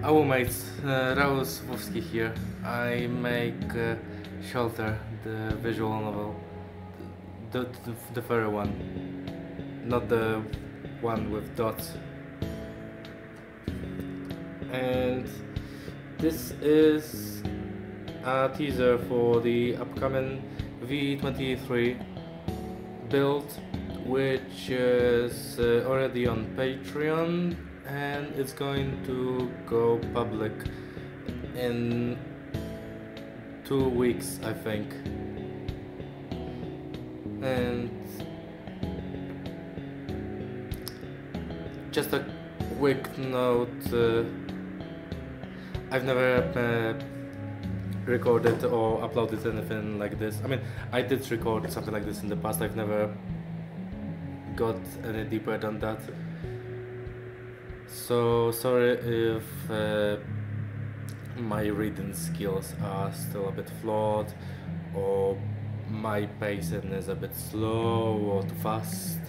Hello mates, Raus here. I make Shelter, the visual novel, the furry one, not the one with dots. And this is a teaser for the upcoming v23 build, which is already on Patreon, and it's going to go public in 2 weeks, I think. And just a quick note, I've never recorded or uploaded anything like this. I mean, I did record something like this in the past. I've never got any deeper than that. So sorry if my reading skills are still a bit flawed, or my pacing is a bit slow or too fast,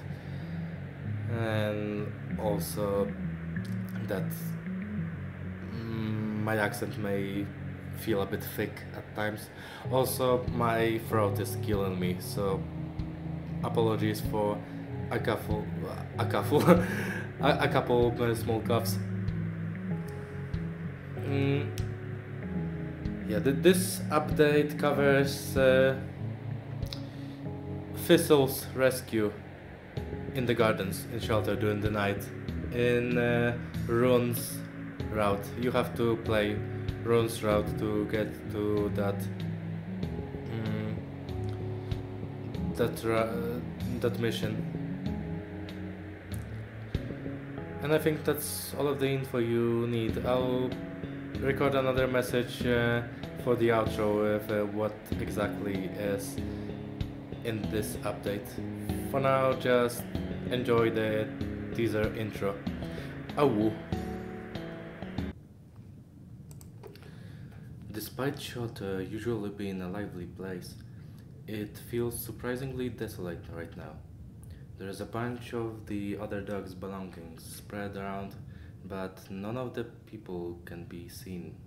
and also that my accent may feel a bit thick at times. Also, my throat is killing me, so apologies for a couple a couple small coughs. Yeah, this update covers Thistle's rescue in the gardens in Shelter during the night. In Runes route, you have to play Runes route to get to that mission. And I think that's all of the info you need. I'll record another message for the outro with what exactly is in this update. For now, just enjoy the teaser intro. Awoo. Despite Shelter usually being a lively place, it feels surprisingly desolate right now. There is a bunch of the other dogs' belongings spread around, but none of the people can be seen.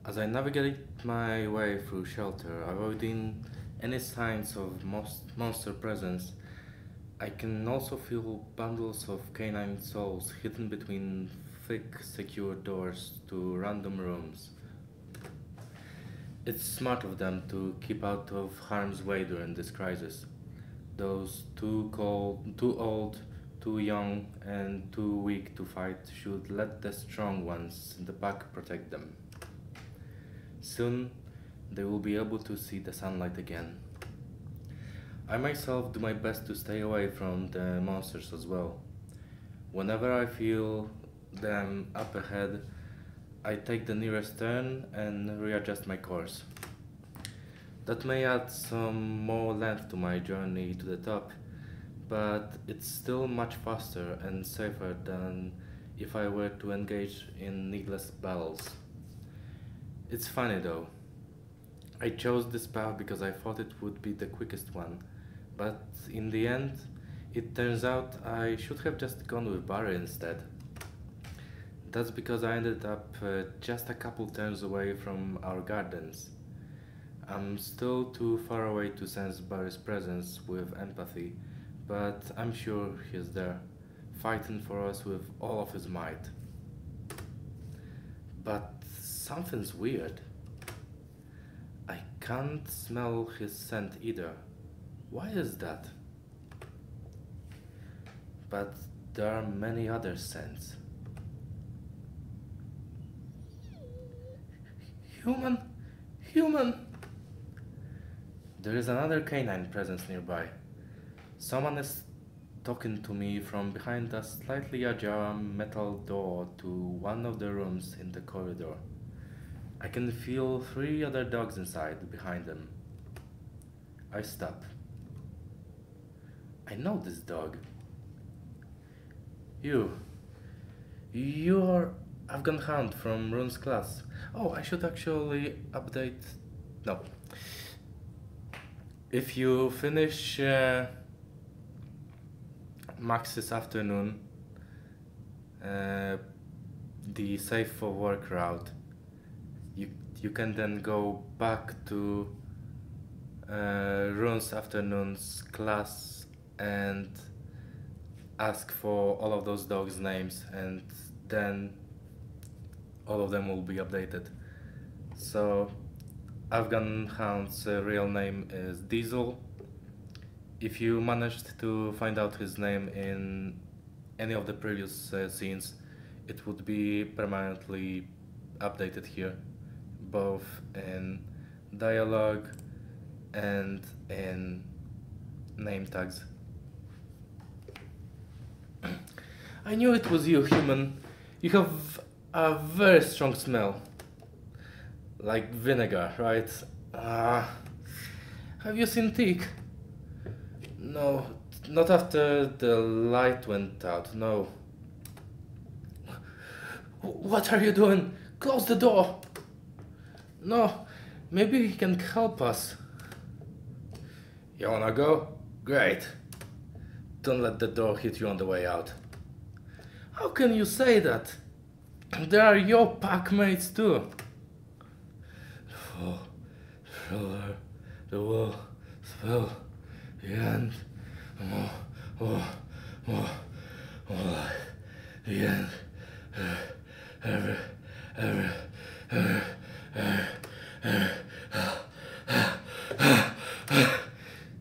As I navigate my way through Shelter, avoiding any signs of monster presence, I can also feel bundles of canine souls hidden between thick, secure doors to random rooms. It's smart of them to keep out of harm's way during this crisis. Those too cold, too old, too young, and too weak to fight should let the strong ones in the pack protect them. Soon, they will be able to see the sunlight again. I myself do my best to stay away from the monsters as well. Whenever I feel them up ahead, I take the nearest turn and readjust my course. That may add some more length to my journey to the top, but it's still much faster and safer than if I were to engage in needless battles. It's funny though. I chose this path because I thought it would be the quickest one, but in the end, it turns out I should have just gone with Barry instead. That's because I ended up just a couple turns away from our gardens. I'm still too far away to sense Barry's presence with empathy, but I'm sure he's there, fighting for us with all of his might. But something's weird. I can't smell his scent either. Why is that? But there are many other scents. Human! Human! There is another canine presence nearby. Someone is talking to me from behind a slightly ajar metal door to one of the rooms in the corridor. I can feel 3 other dogs inside behind them. I stop. I know this dog. You're Afghan Hound from Rune's class. Oh, I should actually update. No. If you finish Max this afternoon, the safe for work route. You, you can then go back to Runes afternoon's class and ask for all of those dogs' names, and then all of them will be updated. So Afghan Hound's real name is Diesel. If you managed to find out his name in any of the previous scenes, it would be permanently updated here, both in dialogue and in name tags. I knew it was you, human. You have a very strong smell. Like vinegar, right? Have you seen Teak? No, not after the light went out, no. What are you doing? Close the door! No, maybe he can help us. You wanna go? Great. Don't let the door hit you on the way out. How can you say that? They are your pack mates too. Shoulder, the will, spell, the end, more, the end,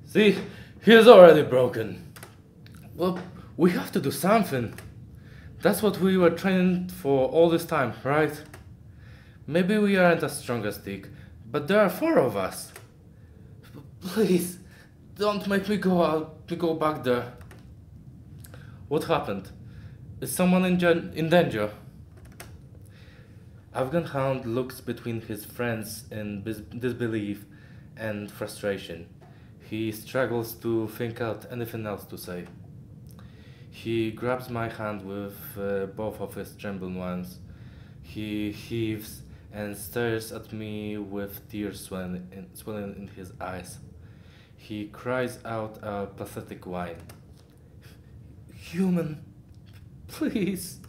See, he is already broken. Well, we have to do something. That's what we were trained for all this time, right? Maybe we aren't as strong as Teak, but there are 4 of us. Please, don't make me go back there. What happened? Is someone in danger? Afghan Hound looks between his friends in disbelief and frustration. He struggles to think out anything else to say. He grabs my hand with both of his trembling ones. He heaves and stares at me with tears swelling in his eyes. He cries out a pathetic whine. Human, please.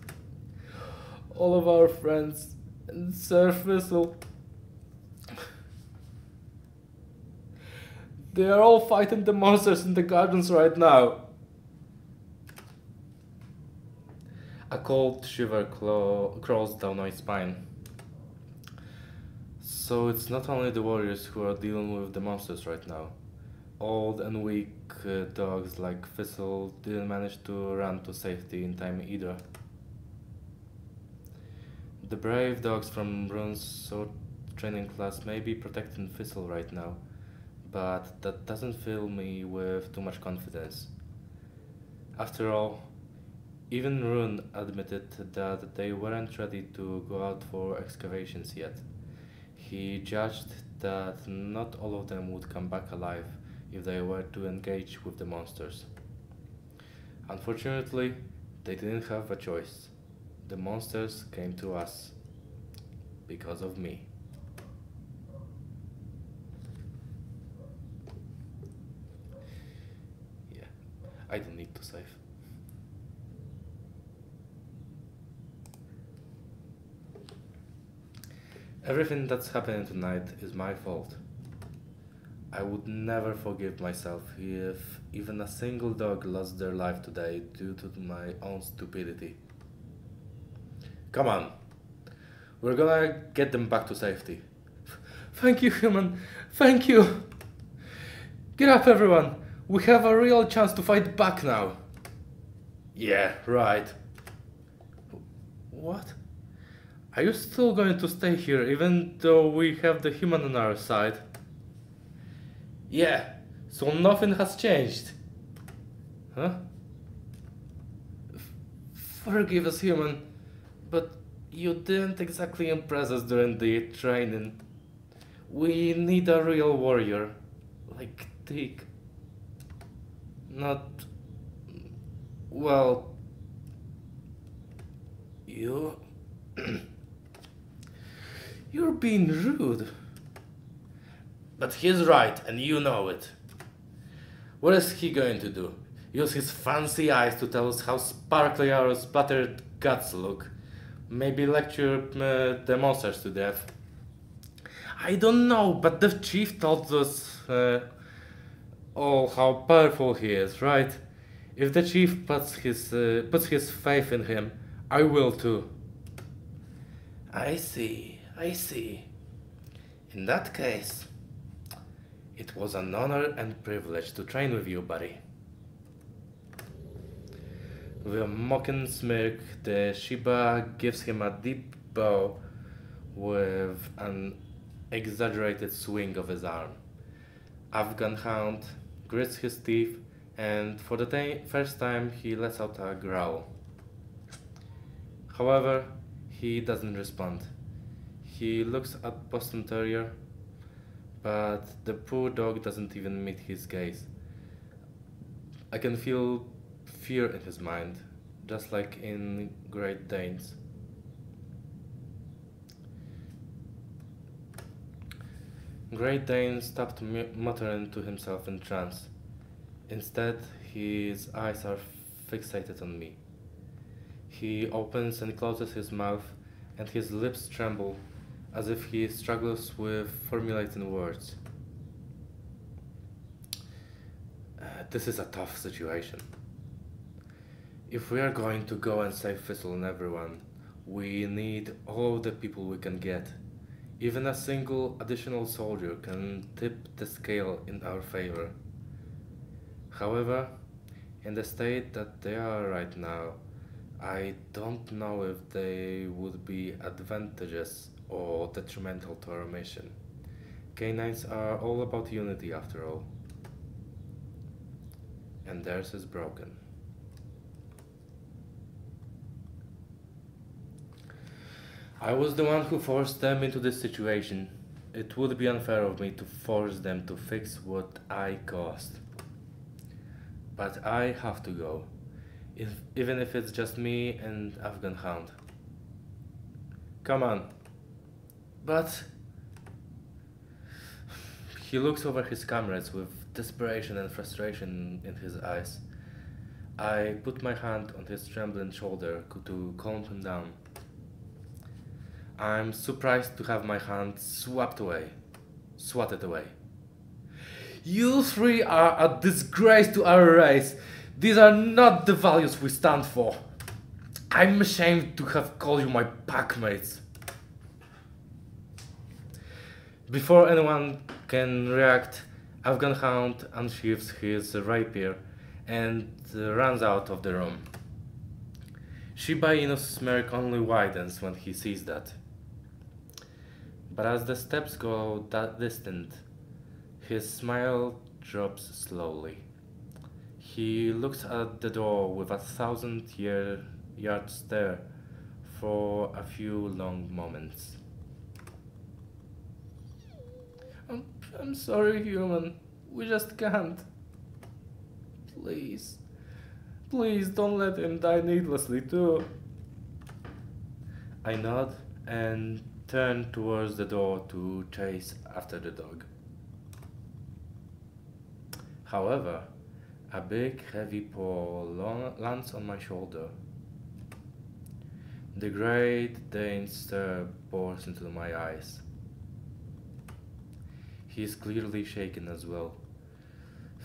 All of our friends and Sir Thistle, they are all fighting the monsters in the gardens right now. A cold shiver crawls down my spine. So it's not only the warriors who are dealing with the monsters right now. Old and weak dogs like Thistle didn't manage to run to safety in time either. The brave dogs from Rune's sword training class may be protecting Thistle right now, but that doesn't fill me with too much confidence. After all, even Rune admitted that they weren't ready to go out for excavations yet. He judged that not all of them would come back alive if they were to engage with the monsters. Unfortunately, they didn't have a choice. The monsters came to us because of me. Yeah, I don't need to save. Everything that's happening tonight is my fault. I would never forgive myself if even a single dog lost their life today due to my own stupidity. Come on, we're gonna get them back to safety. Thank you, human, thank you. Get up, everyone, we have a real chance to fight back now. Yeah, right. What? Are you still going to stay here even though we have the human on our side? Yeah, so nothing has changed. Huh? Forgive us, human, but you didn't exactly impress us during the training. We need a real warrior, like Teak. Not... well... you... You're being rude. But he's right, and you know it. What is he going to do? Use his fancy eyes to tell us how sparkly our splattered guts look? Maybe lecture the monsters to death. I don't know, but the chief told us all how powerful he is, right? If the chief puts his faith in him, I will too. I see, I see. In that case, it was an honor and privilege to train with you, buddy. With a mocking smirk, the Shiba gives him a deep bow with an exaggerated swing of his arm. Afghan Hound grits his teeth, and for the first time he lets out a growl. However, he doesn't respond. He looks at Boston Terrier, but the poor dog doesn't even meet his gaze. I can feel fear in his mind, just like in Great Danes. Great Dane stopped muttering to himself in trance. Instead, his eyes are fixated on me. He opens and closes his mouth, and his lips tremble as if he struggles with formulating words. This is a tough situation. If we are going to go and save Thistle and everyone, we need all the people we can get. Even a single additional soldier can tip the scale in our favor. However, in the state that they are right now, I don't know if they would be advantageous or detrimental to our mission. Canines are all about unity after all. And theirs is broken. I was the one who forced them into this situation. It would be unfair of me to force them to fix what I caused. But I have to go, even if it's just me and Afghan Hound. Come on. But... He looks over his comrades with desperation and frustration in his eyes. I put my hand on his trembling shoulder to calm him down. I'm surprised to have my hand swatted away. You three are a disgrace to our race. These are not the values we stand for. I'm ashamed to have called you my packmates. Before anyone can react, Afghan Hound unsheathes his rapier and runs out of the room. Shiba Inu's smirk only widens when he sees that. But as the steps go that distant, his smile drops slowly. He looks at the door with a 1,000-yard stare for a few long moments. I'm sorry, human. We just can't. Please. Please don't let him die needlessly, too. I nod and turn towards the door to chase after the dog. However, a big heavy paw lands on my shoulder. The Great Dane's stare bores into my eyes. He is clearly shaken as well.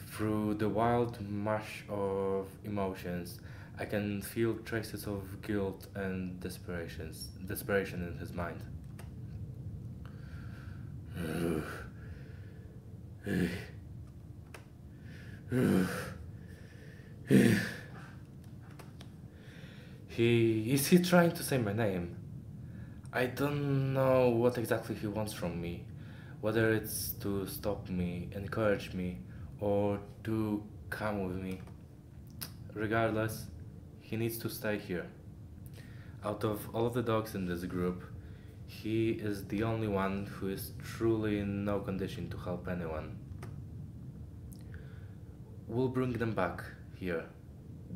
Through the wild mush of emotions, I can feel traces of guilt and desperation in his mind. Is he trying to say my name? I don't know what exactly he wants from me, whether it's to stop me, encourage me, or to come with me. Regardless, he needs to stay here. Out of all of the dogs in this group, he is the only one who is truly in no condition to help anyone. We'll bring them back here.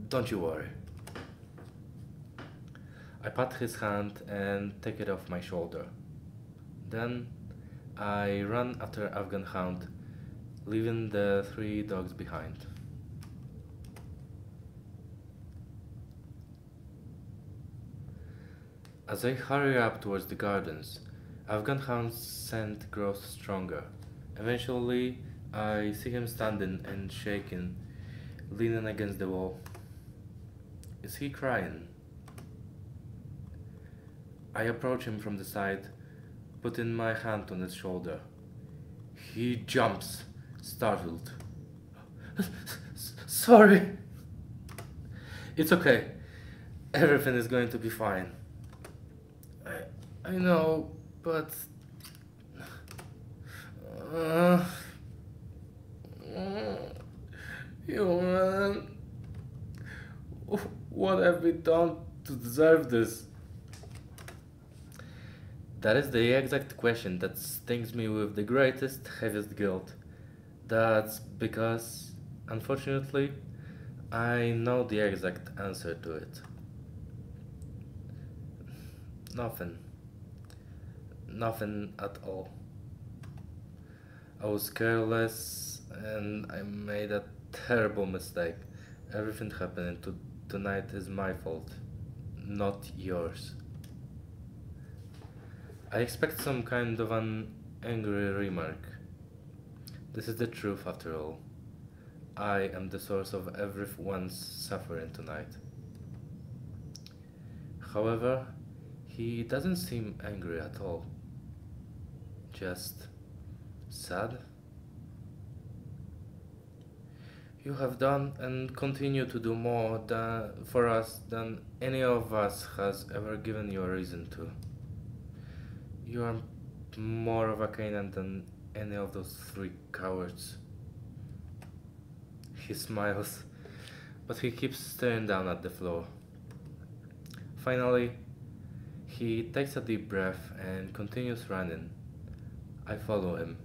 Don't you worry. I pat his hand and take it off my shoulder. Then I run after Afghan Hound, leaving the 3 dogs behind. As I hurry up towards the gardens, Afghan Khan's scent grows stronger. Eventually, I see him standing and shaking, leaning against the wall. Is he crying? I approach him from the side, putting my hand on his shoulder. He jumps, startled. Sorry! It's okay. Everything is going to be fine. I know, but. Uh, Human. What have we done to deserve this? That is the exact question that stings me with the greatest, heaviest guilt. That's because, unfortunately, I know the exact answer to it. Nothing. Nothing at all. I was careless and I made a terrible mistake. Everything happening tonight is my fault, not yours. I expect some kind of an angry remark. This is the truth after all. I am the source of everyone's suffering tonight. However, he doesn't seem angry at all. Just sad. You have done and continue to do more for us than any of us has ever given you a reason to. You are more of a Canaan than any of those three cowards. He smiles, but he keeps staring down at the floor. Finally, he takes a deep breath and continues running. I follow him,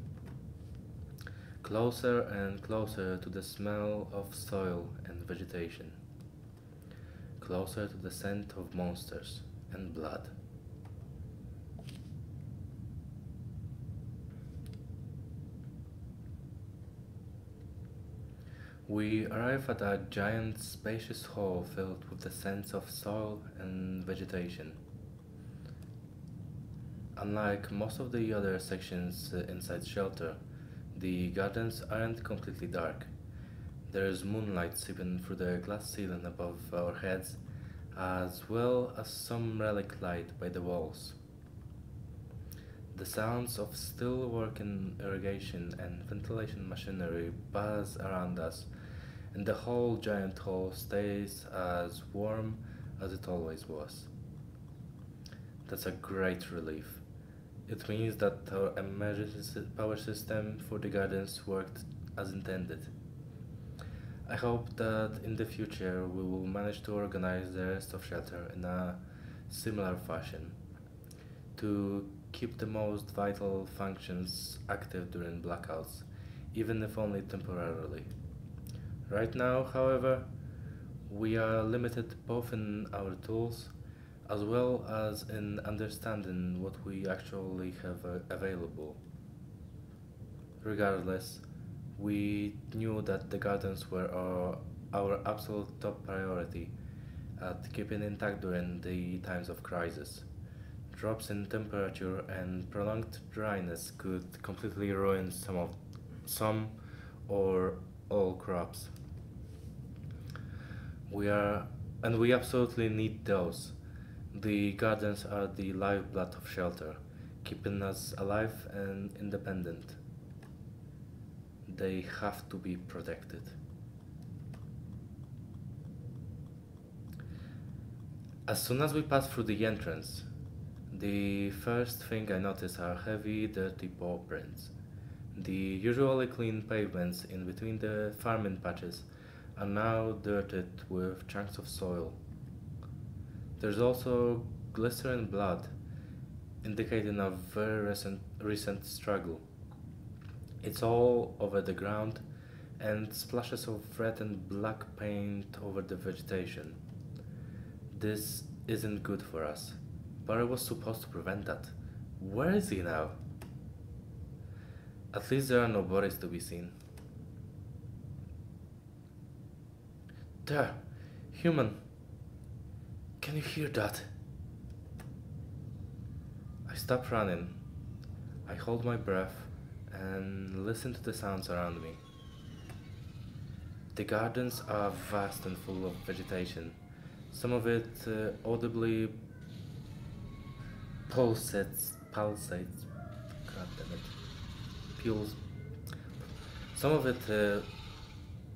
closer and closer to the smell of soil and vegetation, closer to the scent of monsters and blood. We arrive at a giant spacious hall filled with the scents of soil and vegetation. Unlike most of the other sections inside shelter, the gardens aren't completely dark. There is moonlight seeping through the glass ceiling above our heads, as well as some relic light by the walls. The sounds of still working irrigation and ventilation machinery buzz around us, and the whole giant hall stays as warm as it always was. That's a great relief. It means that our emergency power system for the gardens worked as intended. I hope that in the future we will manage to organize the rest of shelter in a similar fashion to keep the most vital functions active during blackouts, even if only temporarily. Right now, however, we are limited both in our tools as well as in understanding what we actually have available. Regardless, we knew that the gardens were our absolute top priority at keeping intact during the times of crisis. Drops in temperature and prolonged dryness could completely ruin some or all crops. We absolutely need those. The gardens are the lifeblood of shelter, keeping us alive and independent. They have to be protected. As soon as we pass through the entrance, the first thing I notice are heavy, dirty paw prints. The usually clean pavements in between the farming patches are now dirted with chunks of soil. There's also glistering blood, indicating a very recent struggle. It's all over the ground and splashes of red and black paint over the vegetation. This isn't good for us, but I was supposed to prevent that. Where is he now? At least there are no bodies to be seen. There, human. Can you hear that? I stop running. I hold my breath and listen to the sounds around me. The gardens are vast and full of vegetation, some of it audibly pulsates, god damn it, pulse, some of it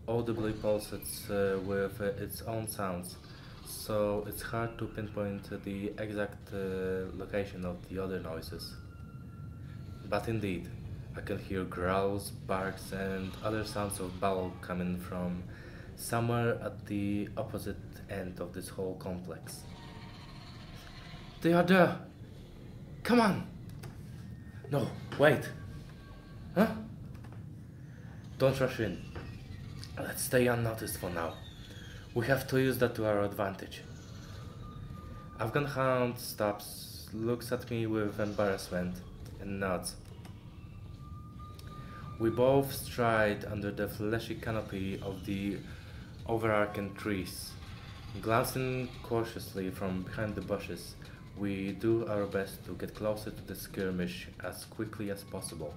audibly pulsates with its own sounds, so it's hard to pinpoint the exact location of the other noises. But indeed, I can hear growls, barks, and other sounds of battle coming from somewhere at the opposite end of this whole complex. They are there! Come on! No, wait! Huh? Don't rush in. Let's stay unnoticed for now. We have to use that to our advantage. Afghan Hound stops, looks at me with embarrassment, and nods. We both stride under the fleshy canopy of the overarching trees. Glancing cautiously from behind the bushes, we do our best to get closer to the skirmish as quickly as possible,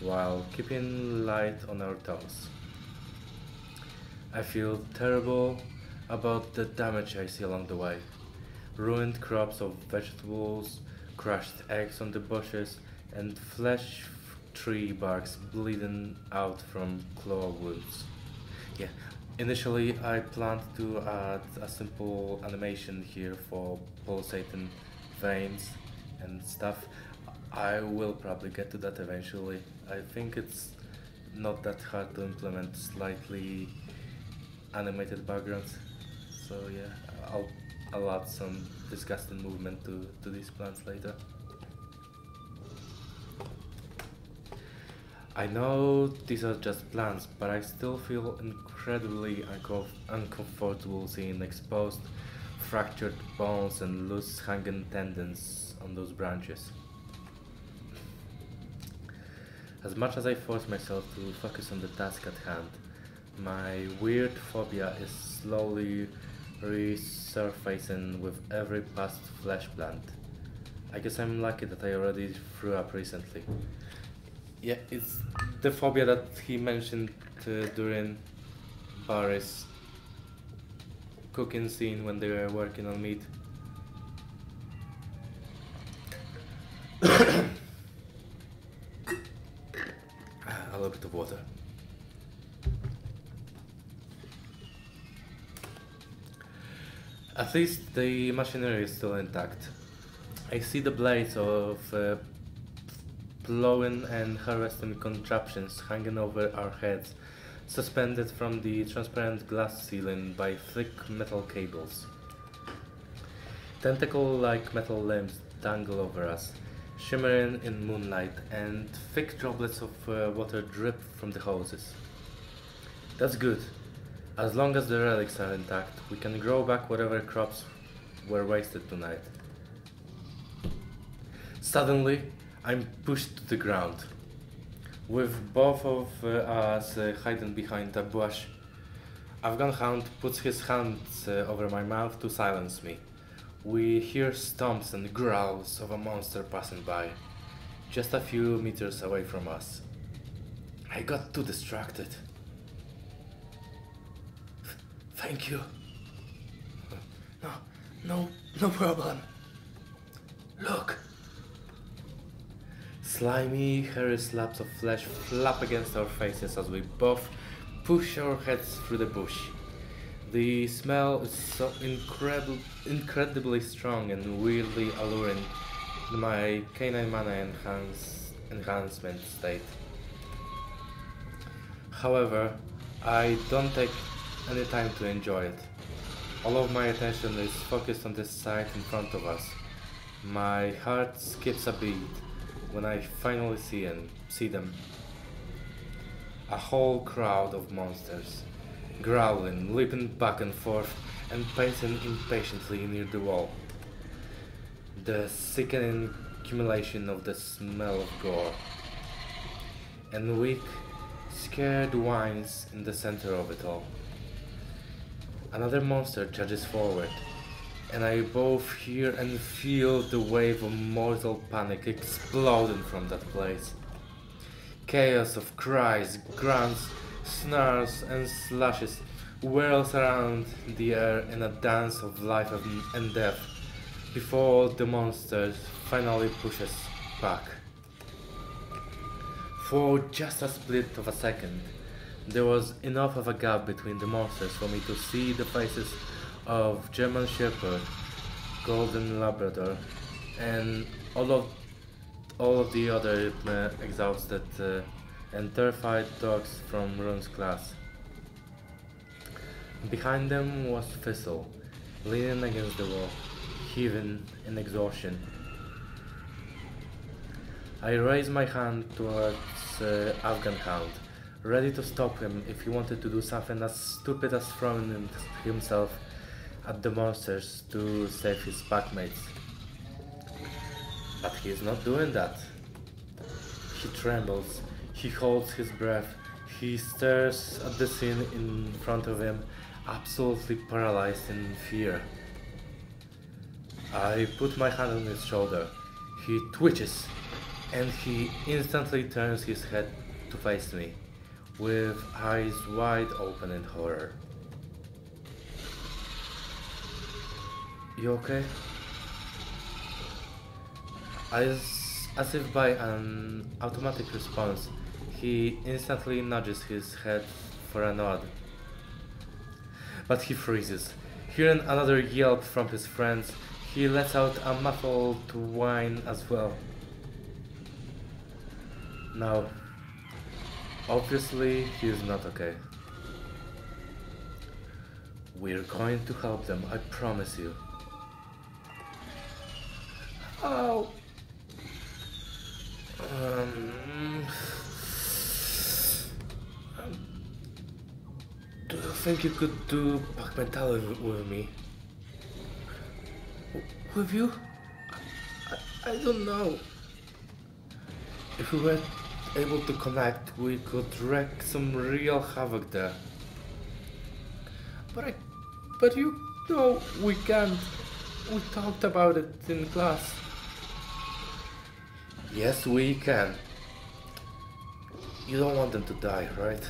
while keeping light on our toes. I feel terrible about the damage I see along the way. Ruined crops of vegetables, crushed eggs on the bushes, and flesh tree barks bleeding out from claw wounds. Yeah, initially I planned to add a simple animation here for pulsating veins and stuff. I will probably get to that eventually. I think it's not that hard to implement slightly animated backgrounds. So yeah, I'll add some disgusting movement to these plants later. I know these are just plants, but I still feel incredibly uncomfortable seeing exposed, fractured bones and loose hanging tendons on those branches. As much as I force myself to focus on the task at hand, my weird phobia is slowly resurfacing with every past flesh plant. I guess I'm lucky that I already threw up recently. Yeah, it's the phobia that he mentioned during Barry's cooking scene when they were working on meat. A little bit of water. At least the machinery is still intact. I see the blades of plowing and harvesting contraptions hanging over our heads, suspended from the transparent glass ceiling by thick metal cables. Tentacle-like metal limbs dangle over us, shimmering in moonlight, and thick droplets of water drip from the hoses. That's good. As long as the relics are intact, we can grow back whatever crops were wasted tonight. Suddenly, I'm pushed to the ground. With both of us hiding behind a bush, Afghan Hound puts his hands over my mouth to silence me. We hear stomps and growls of a monster passing by, just a few meters away from us. I got too distracted. Thank you. No problem. Look. Slimy, hairy slabs of flesh flap against our faces as we both push our heads through the bush. The smell is so incredibly strong and weirdly alluring in my canine mana enhancement state. However, I don't take any time to enjoy it. All of my attention is focused on the sight in front of us. My heart skips a beat when I finally see them. A whole crowd of monsters, growling, leaping back and forth, and pacing impatiently near the wall. The sickening accumulation of the smell of gore, and weak, scared whines in the center of it all. Another monster charges forward, and I both hear and feel the wave of mortal panic exploding from that place. Chaos of cries, grunts, snarls, and slashes whirls around the air in a dance of life and death before the monster finally pushes back. For just a split of a second, there was enough of a gap between the monsters for me to see the faces of German Shepherd, Golden Labrador, and all of the other exhausted and terrified dogs from Run's class. Behind them was Thistle, leaning against the wall, heaving in exhaustion. I raised my hand towards Afghan Hound, ready to stop him if he wanted to do something as stupid as throwing himself at the monsters to save his packmates. But he is not doing that. He trembles, he holds his breath, he stares at the scene in front of him, absolutely paralyzed in fear. I put my hand on his shoulder. He twitches, and he instantly turns his head to face me, with eyes wide open in horror. You okay? As if by an automatic response, he instantly nudges his head for a nod. But he freezes. Hearing another yelp from his friends, he lets out a muffled whine as well. Now, obviously, he is not okay. We're going to help them, I promise you. Oh. Do you think you could do pack mental with me? With you? I don't know. If we were able to connect, we could wreak some real havoc there. But you know we can't. We talked about it in class. Yes, we can. You don't want them to die, right?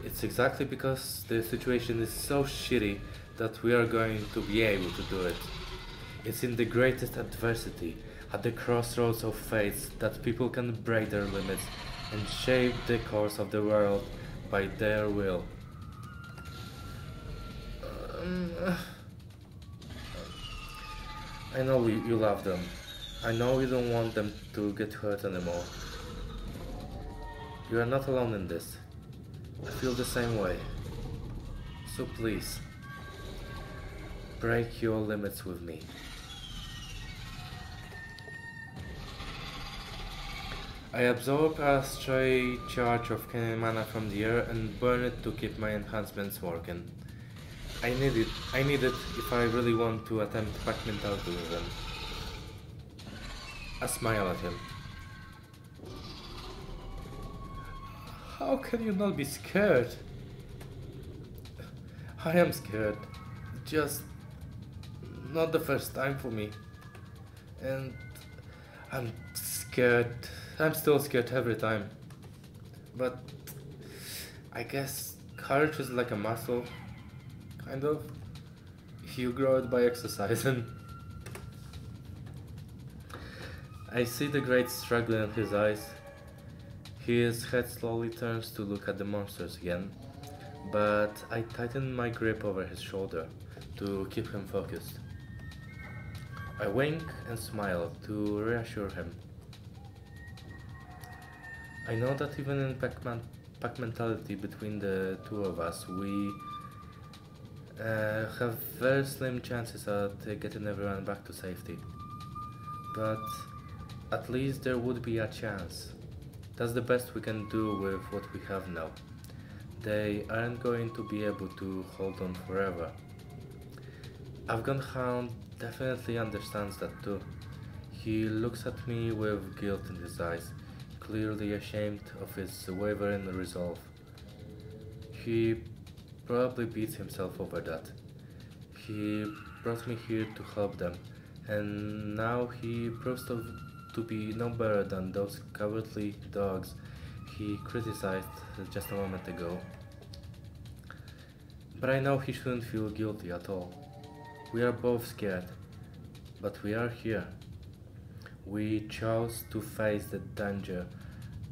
It's exactly because the situation is so shitty that we are going to be able to do it. It's in the greatest adversity, at the crossroads of fates, that people can break their limits and shape the course of the world by their will. I know you love them. I know you don't want them to get hurt anymore. You are not alone in this. I feel the same way. So please, break your limits with me. I absorb a stray charge of mana from the air and burn it to keep my enhancements working. I need it if I really want to attempt pack mentality with them. I smile at him. How can you not be scared? I am scared. Just not the first time for me. And I'm scared. I'm still scared every time. But I guess courage is like a muscle. Kind of. You grow it by exercising. I see the great struggle in his eyes. His head slowly turns to look at the monsters again, but I tighten my grip over his shoulder to keep him focused. I wink and smile to reassure him. I know that even in pack mentality between the two of us, we have very slim chances at getting everyone back to safety. But at least there would be a chance. That's the best we can do with what we have now. They aren't going to be able to hold on forever. Afghan Hound definitely understands that too. He looks at me with guilt in his eyes, clearly ashamed of his wavering resolve. He probably beats himself over that. He brought me here to help them, and now he proves to be no better than those cowardly dogs he criticized just a moment ago. But I know he shouldn't feel guilty at all. We are both scared, but we are here. We chose to face the danger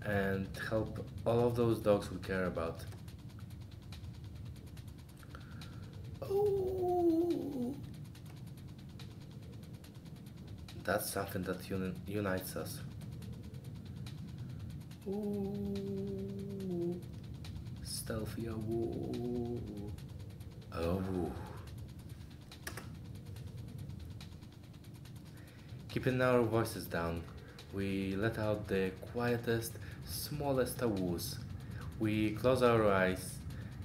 and help all of those dogs we care about. Oh, that's something that unites us. Ooh, stealthy. Ooh. Oh. Keeping our voices down, we let out the quietest, smallest woos. We close our eyes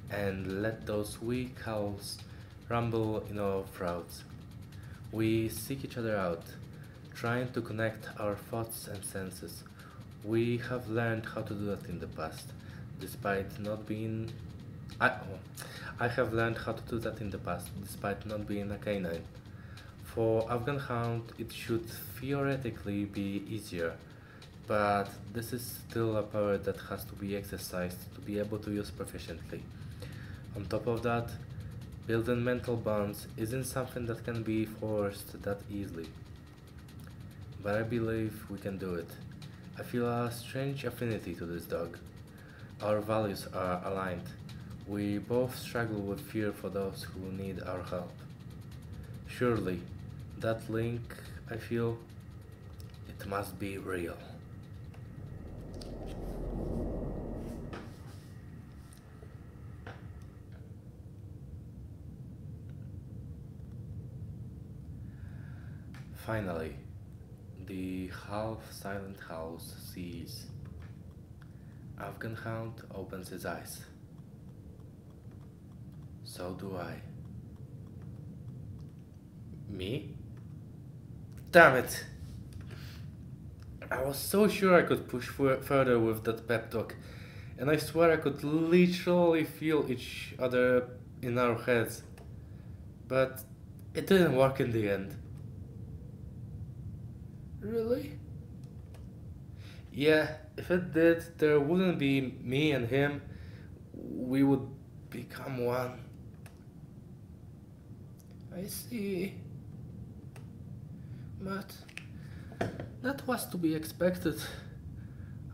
and let those wee howls rumble in our throats. We seek each other out, trying to connect our thoughts and senses. We have learned how to do that in the past, despite not being. I have learned how to do that in the past, despite not being a canine. For Afghan Hound, it should theoretically be easier, but this is still a power that has to be exercised to be able to use proficiently. On top of that, building mental bonds isn't something that can be forced that easily. But I believe we can do it. I feel a strange affinity to this dog. Our values are aligned. We both struggle with fear for those who need our help. Surely, that link, I feel, it must be real. Finally, the half-silent house sees. Afghan Hound opens his eyes. So do I. Me? Damn it! I was so sure I could push further with that pep talk, and I swear I could literally feel each other in our heads. But it didn't work in the end. Really? Yeah, if it did, there wouldn't be me and him. We would become one. I see. But that was to be expected.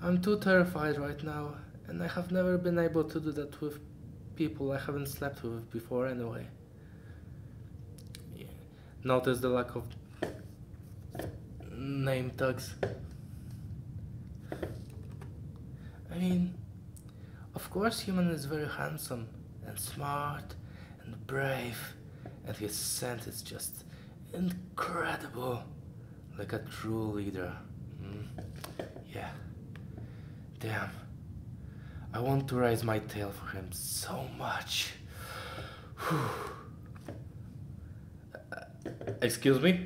I'm too terrified right now, and I have never been able to do that with people I haven't slept with before anyway. Yeah. Notice the lack of name tags. I mean, of course Human is very handsome and smart and brave, and his scent is just incredible, like a true leader. Yeah. Damn. I want to raise my tail for him so much. Excuse me?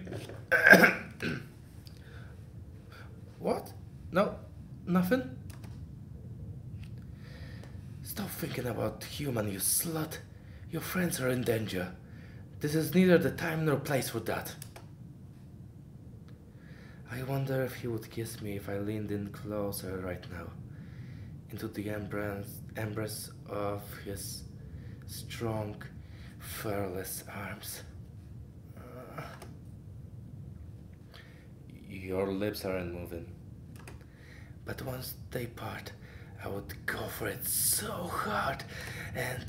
What? No, nothing? Stop thinking about Human, you slut. Your friends are in danger. This is neither the time nor place for that. I wonder if he would kiss me if I leaned in closer right now, into the embrace of his strong, furless arms. Your lips aren't moving. But once they part, I would go for it so hard, and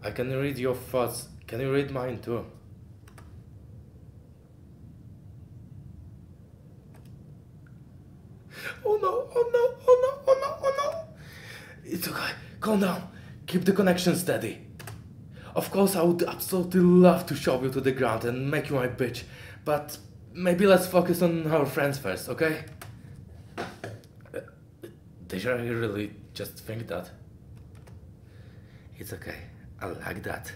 I can read your thoughts. Can you read mine too? Oh no, oh no, oh no, oh no, oh no. It's okay, calm down. Keep the connection steady. Of course, I would absolutely love to shove you to the ground and make you my bitch, but maybe let's focus on our friends first, okay? Did I really just think that? It's okay, I like that.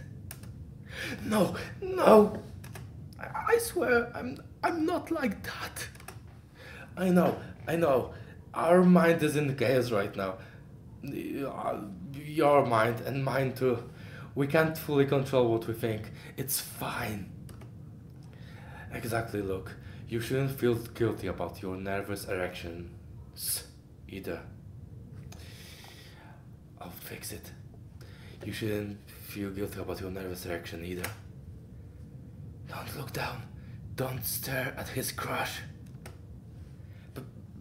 No, no! I swear, I'm not like that. I know. Our mind is in chaos right now. Your mind and mine too. We can't fully control what we think. It's fine. Exactly, look. You shouldn't feel guilty about your nervous erections either. I'll fix it. You shouldn't feel guilty about your nervous erection either. Don't look down. Don't stare at his crush.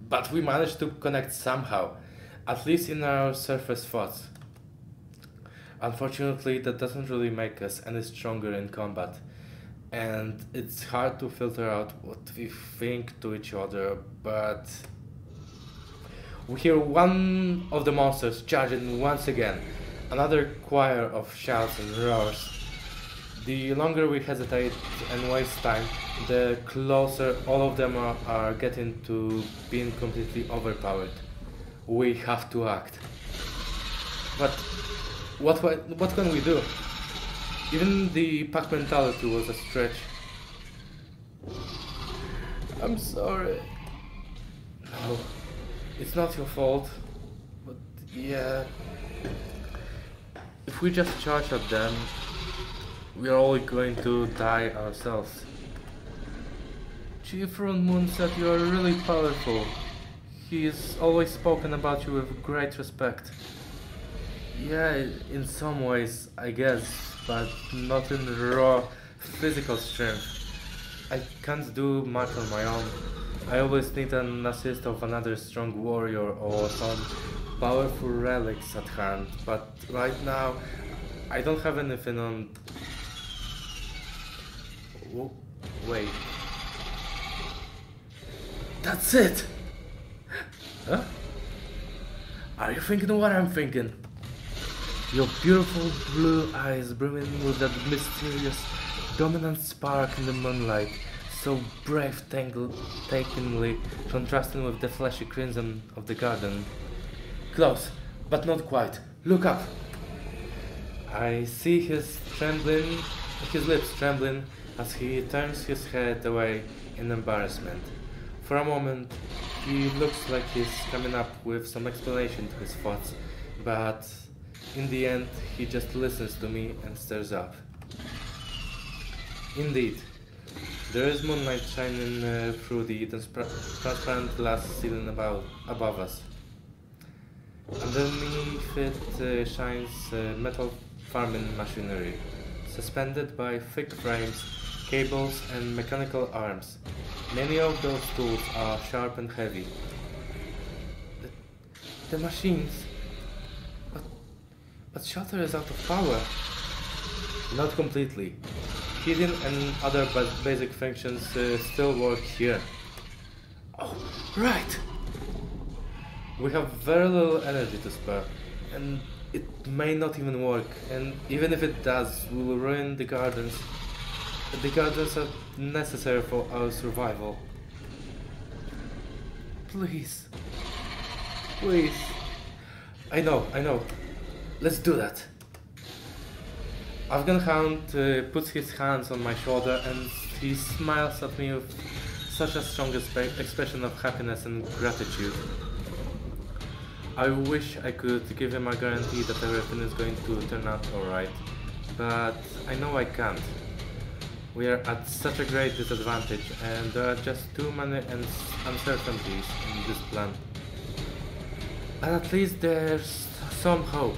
But we managed to connect somehow, at least in our surface thoughts. Unfortunately, that doesn't really make us any stronger in combat, and it's hard to filter out what we think to each other, but we hear one of the monsters charging once again, another choir of shouts and roars. The longer we hesitate and waste time, the closer all of them are getting to being completely overpowered. We have to act. But what can we do? Even the pack mentality was a stretch. I'm sorry. No, it's not your fault. But yeah, if we just charge at them, we are all going to die ourselves. Chief Moon said you are really powerful. He has always spoken about you with great respect. Yeah, in some ways, I guess, but not in raw physical strength. I can't do much on my own. I always need an assist of another strong warrior or some powerful relics at hand, but right now, I don't have anything on... Wait. That's it! Huh? Are you thinking what I'm thinking? Your beautiful blue eyes brimming with that mysterious, dominant spark in the moonlight, so breathtakingly contrasting with the fleshy crimson of the garden. Close, but not quite. Look up! I see his lips trembling as he turns his head away in embarrassment. For a moment, he looks like he's coming up with some explanation to his thoughts, but in the end, he just listens to me and stares up. Indeed, there is moonlight shining through the transparent glass ceiling above us. Underneath it shines metal farming machinery, suspended by thick frames, cables and mechanical arms. Many of those tools are sharp and heavy. The machines... But shelter is out of power. Not completely. Heating and other basic functions still work here. Oh, right! We have very little energy to spare, and it may not even work, and even if it does, we will ruin the gardens. The gardens are necessary for our survival. Please. Please. I know. Let's do that. Afghan Hound puts his hands on my shoulder and he smiles at me with such a strong expression of happiness and gratitude. I wish I could give him a guarantee that everything is going to turn out alright, but I know I can't. We are at such a great disadvantage and there are just too many uncertainties in this plan. But at least there's some hope.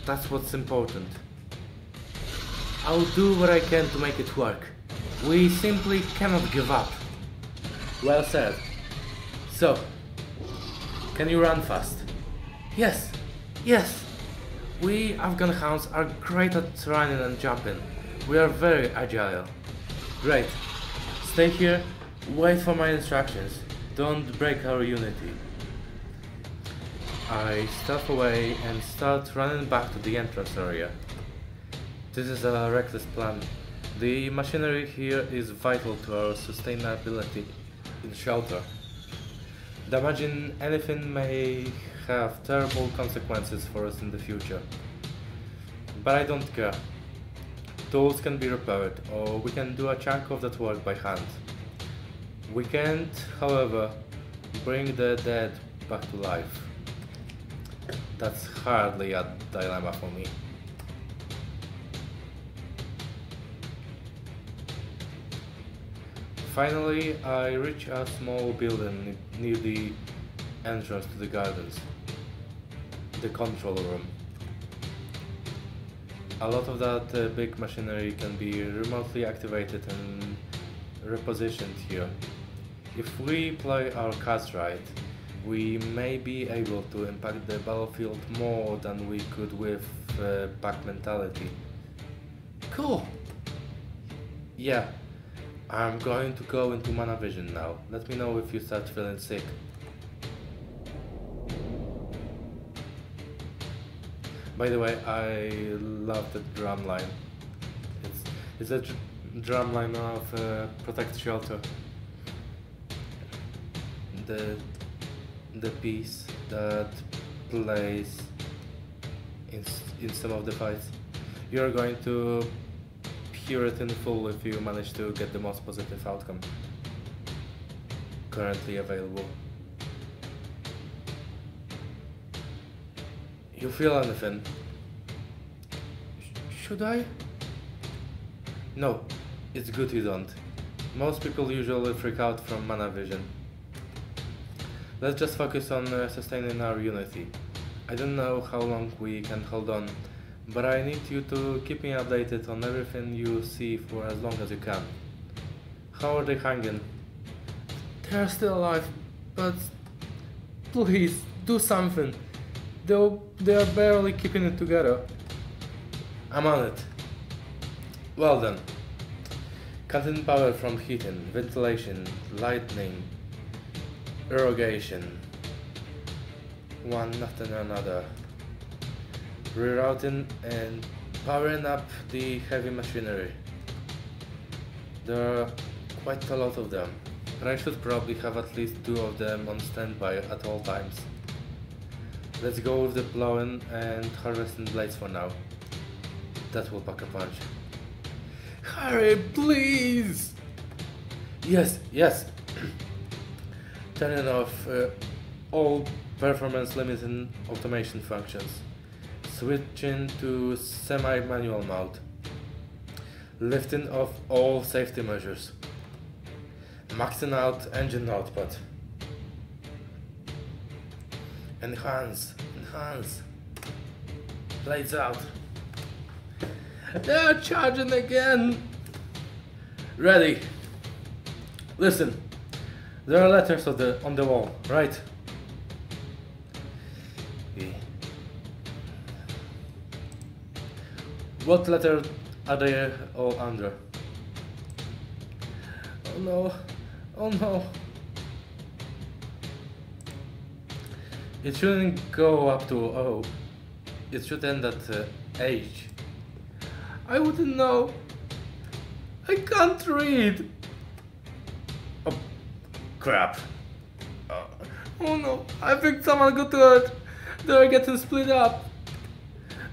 That's what's important. I'll do what I can to make it work. We simply cannot give up. Well said. So, can you run fast? Yes. We Afghan hounds are great at running and jumping. We are very agile. Great. Stay here, wait for my instructions. Don't break our unity. I step away and start running back to the entrance area. This is a reckless plan. The machinery here is vital to our sustainability in shelter. Damaging anything may have terrible consequences for us in the future. But I don't care. Tools can be repaired, or we can do a chunk of that work by hand. We can't, however, bring the dead back to life. That's hardly a dilemma for me. Finally, I reach a small building near the entrance to the gardens, the control room. A lot of that big machinery can be remotely activated and repositioned here. If we play our cards right, we may be able to impact the battlefield more than we could with pack mentality. Cool! Yeah, I'm going to go into mana vision now. Let me know if you start feeling sick. By the way, I love the drum line. It's a drum line of Protect Shelter. The piece that plays in some of the fights. You're going to hear it in full if you manage to get the most positive outcome currently available. You feel anything? Should I? No, it's good you don't. Most people usually freak out from mana vision. Let's just focus on sustaining our unity. I don't know how long we can hold on, but I need you to keep me updated on everything you see for as long as you can. How are they hanging? They're still alive, but please, do something. They are barely keeping it together. I'm on it. Well done. Cutting power from heating, ventilation, lightning, irrigation, one after another, rerouting and powering up the heavy machinery. There are quite a lot of them, but I should probably have at least 2 of them on standby at all times. Let's go with the plowing and harvesting blades for now. That will pack a punch. Hurry, please! Yes. Turning off all performance limiting automation functions. Switching to semi-manual mode. Lifting off all safety measures. Maxing out engine output. Enhance. Blades out. They're charging again. Ready. Listen. There are letters on the wall, right? What letter are they all under? Oh no. It shouldn't go up to O. It should end at H. I wouldn't know. I can't read. Oh, crap. Oh no, I think someone got hurt. They're getting split up.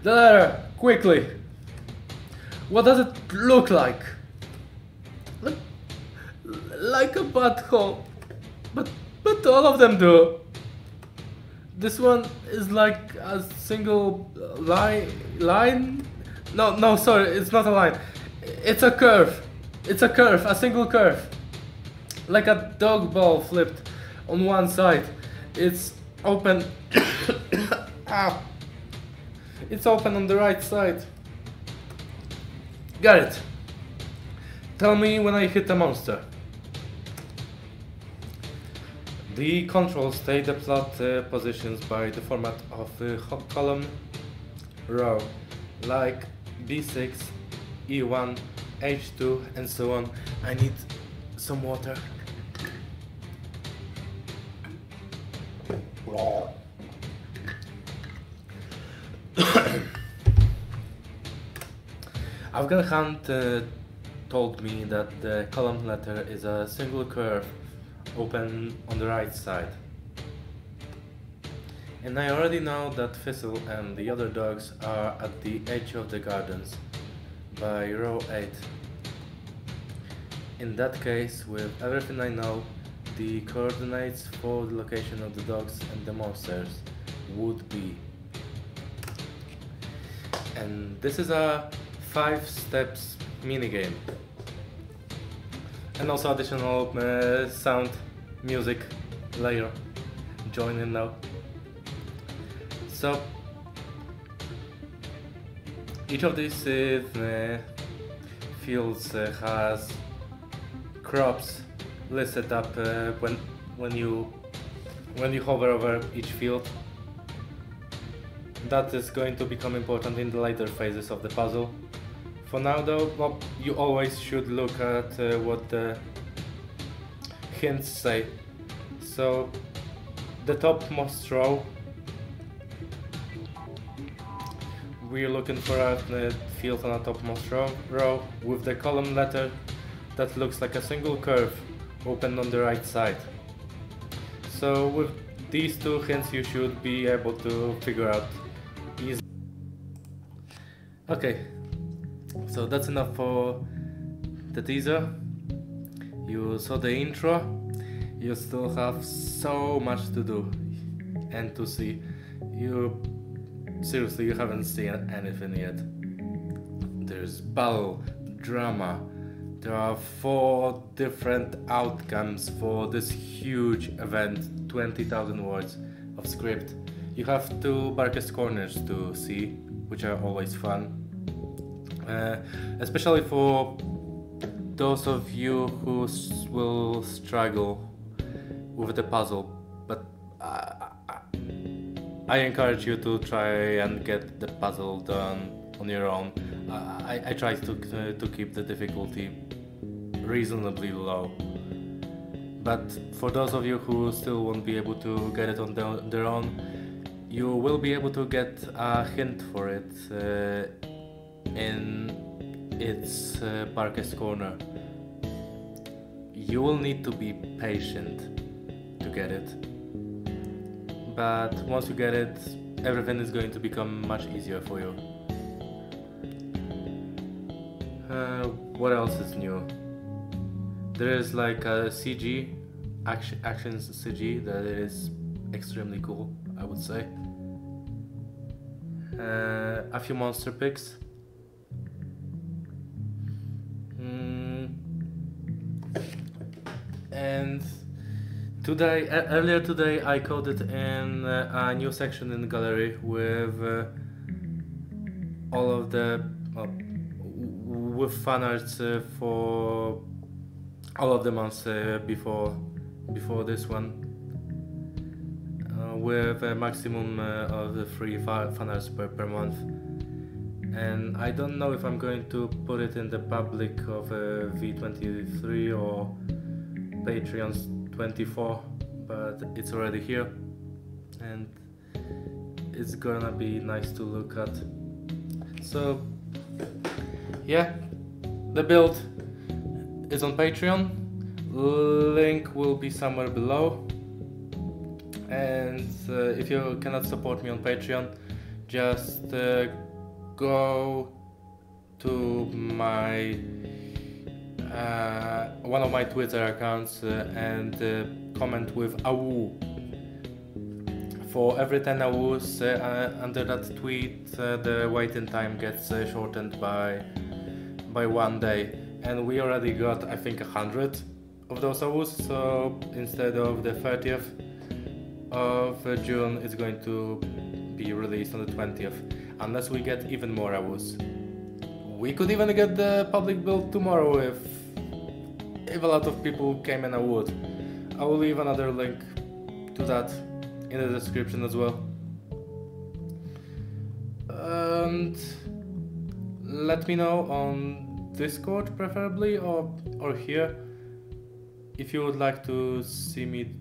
The letter, quickly. What does it look like? Like a butthole. But all of them do. This one is like a single line? No, sorry, it's not a line. It's a curve. A single curve. Like a dog ball flipped on one side. It's open. It's open on the right side. Got it. Tell me when I hit the monster. The controls take the plot positions by the format of column, row, like B6, E1, H2, and so on. I need some water. Afghan Hunt told me that the column letter is a single curve open on the right side. And I already know that Thistle and the other dogs are at the edge of the gardens by row 8. In that case, with everything I know, the coordinates for the location of the dogs and the monsters would be. And this is a 5 steps minigame. and also additional sound music layer join in now. So each of these fields has crops listed up when you hover over each field. That is going to become important in the later phases of the puzzle. For now though, well, you always should look at what the hints say. So the topmost row, we're looking for a field on the topmost row with the column letter that looks like a single curve open on the right side. So with these two hints you should be able to figure out easily. Okay, so that's enough for the teaser. You saw the intro. You still have so much to do and to see. Seriously, you haven't seen anything yet. There's battle, drama. There are 4 different outcomes for this huge event, 20,000 words of script. You have 2 darkest corners to see, which are always fun. Especially for those of you who will struggle with the puzzle, but I encourage you to try and get the puzzle done on your own. I try to keep the difficulty reasonably low, but for those of you who still won't be able to get it on their own, you will be able to get a hint for it in its darkest corner. You will need to be patient to get it, but once you get it, everything is going to become much easier for you. What else is new? There is like a CG, actions CG, that is extremely cool, I would say. A few monster picks. And earlier today I coded in a new section in the gallery with all of the with fan arts for all of the months before this one, with a maximum of the 3 fan arts per month. And I don't know if I'm going to put it in the public of v23 or Patreon's 24, but it's already here and it's gonna be nice to look at. So yeah, the build is on Patreon, link will be somewhere below, and if you cannot support me on Patreon, just go to my one of my Twitter accounts and comment with AWOO. For every 10 AWOOs under that tweet, the waiting time gets shortened by 1 day, and we already got, I think, 100 of those AWOOs, so instead of the 30th of June, it's going to be released on the 20th, unless we get even more AWOOs. We could even get the public build tomorrow if a lot of people came and would. I will leave another link to that in the description as well. And let me know on Discord preferably, or here, if you would like to see me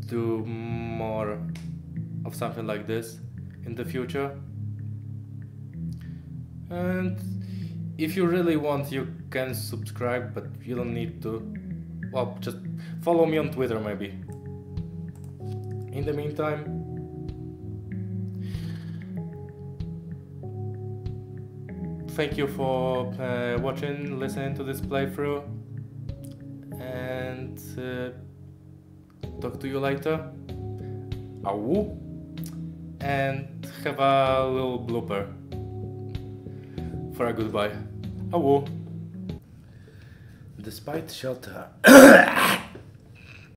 do more of something like this in the future. And if you really want, you can subscribe, but you don't need to. Well, just follow me on Twitter maybe. In the meantime, thank you for watching, listening to this playthrough, and talk to you later. AWOO, and have a little blooper for a goodbye. AWOO. Despite shelter,